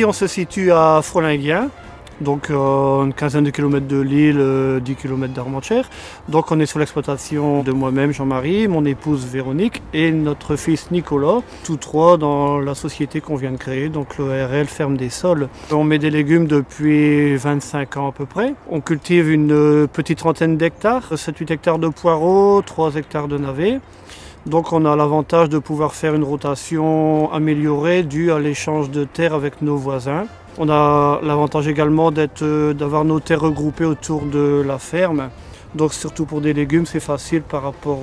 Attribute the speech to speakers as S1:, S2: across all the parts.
S1: Ici, on se situe à Frolinguien, donc une quinzaine de kilomètres de Lille, 10 km d'Armentières. Donc on est sur l'exploitation de moi-même, Jean-Marie, mon épouse Véronique et notre fils Nicolas, tous trois dans la société qu'on vient de créer, donc l'ORL Ferme des Sols. On met des légumes depuis 25 ans à peu près. On cultive une petite trentaine d'hectares, 7-8 hectares de poireaux, 3 hectares de navets. Donc on a l'avantage de pouvoir faire une rotation améliorée due à l'échange de terres avec nos voisins. On a l'avantage également d'avoir nos terres regroupées autour de la ferme. Donc surtout pour des légumes, c'est facile par rapport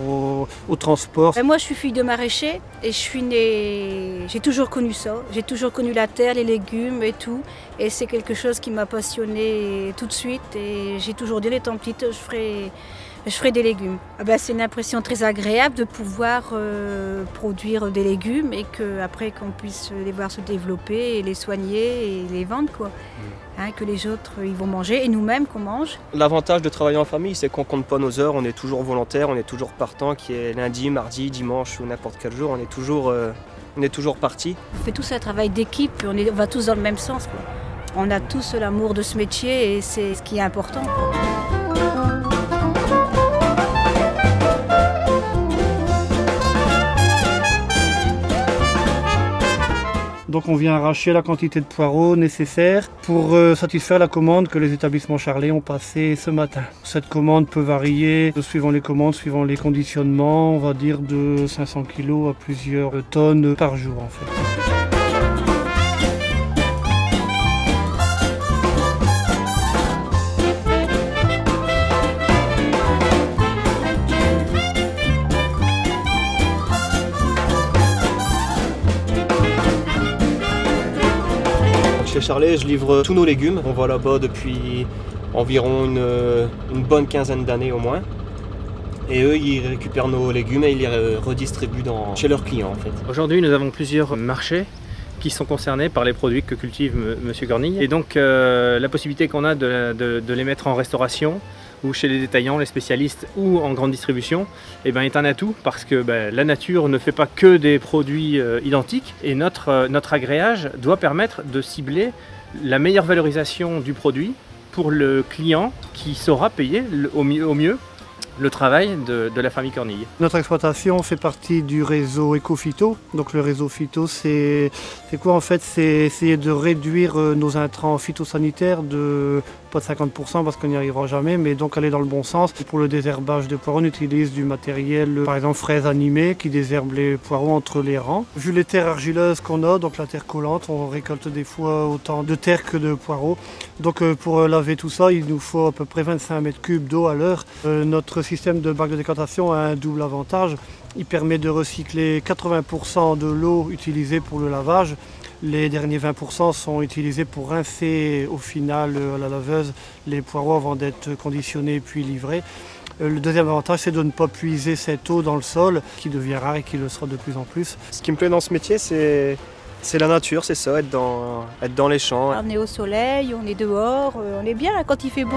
S1: au transport.
S2: Moi je suis fille de maraîcher et j'ai toujours connu ça. J'ai toujours connu la terre, les légumes et tout. Et c'est quelque chose qui m'a passionnée tout de suite. Et j'ai toujours dit, étant petite, je ferai des légumes. C'est une impression très agréable de pouvoir produire des légumes et qu'après qu'on puisse les voir se développer et les soigner et les vendre, quoi. Que les autres ils vont manger et nous-mêmes qu'on mange.
S3: L'avantage de travailler en famille, c'est qu'on ne compte pas nos heures, on est toujours volontaire, on est toujours partant, qui est lundi, mardi, dimanche ou n'importe quel jour, on est toujours parti.
S2: On fait tous un travail d'équipe, on va tous dans le même sens, quoi. On a tous l'amour de ce métier et c'est ce qui est important, quoi.
S1: Donc on vient arracher la quantité de poireaux nécessaire pour satisfaire la commande que les établissements Charlet ont passée ce matin. Cette commande peut varier suivant les commandes, suivant les conditionnements, on va dire de 500 kg à plusieurs tonnes par jour en fait.
S3: Chez Charlet, je livre tous nos légumes. On va là-bas depuis environ une bonne quinzaine d'années au moins. Et eux, ils récupèrent nos légumes et ils les redistribuent chez leurs clients en fait.
S4: Aujourd'hui, nous avons plusieurs marchés qui sont concernés par les produits que cultive Monsieur Cornille. Et donc, la possibilité qu'on a de les mettre en restauration ou chez les détaillants, les spécialistes ou en grande distribution, est un atout parce que la nature ne fait pas que des produits identiques et notre agréage doit permettre de cibler la meilleure valorisation du produit pour le client qui saura payer au mieux le travail de la famille Cornille.
S1: Notre exploitation fait partie du réseau Ecophyto. Donc le réseau Phyto, c'est quoi en fait? C'est essayer de réduire nos intrants phytosanitaires de pas de 50% parce qu'on n'y arrivera jamais, mais donc aller dans le bon sens. Pour le désherbage de poireaux, on utilise du matériel, par exemple fraises animées qui désherbent les poireaux entre les rangs. Vu les terres argileuses qu'on a, donc la terre collante, on récolte des fois autant de terre que de poireaux. Donc pour laver tout ça, il nous faut à peu près 25 mètres cubes d'eau à l'heure. Notre système de bac de décantation a un double avantage. Il permet de recycler 80% de l'eau utilisée pour le lavage. Les derniers 20% sont utilisés pour rincer au final à la laveuse les poireaux avant d'être conditionnés puis livrés. Le deuxième avantage, c'est de ne pas puiser cette eau dans le sol, qui devient rare et qui le sera de plus en plus.
S3: Ce qui me plaît dans ce métier, c'est la nature, c'est ça, être dans les champs.
S2: On est au soleil, on est dehors, on est bien là quand il fait beau.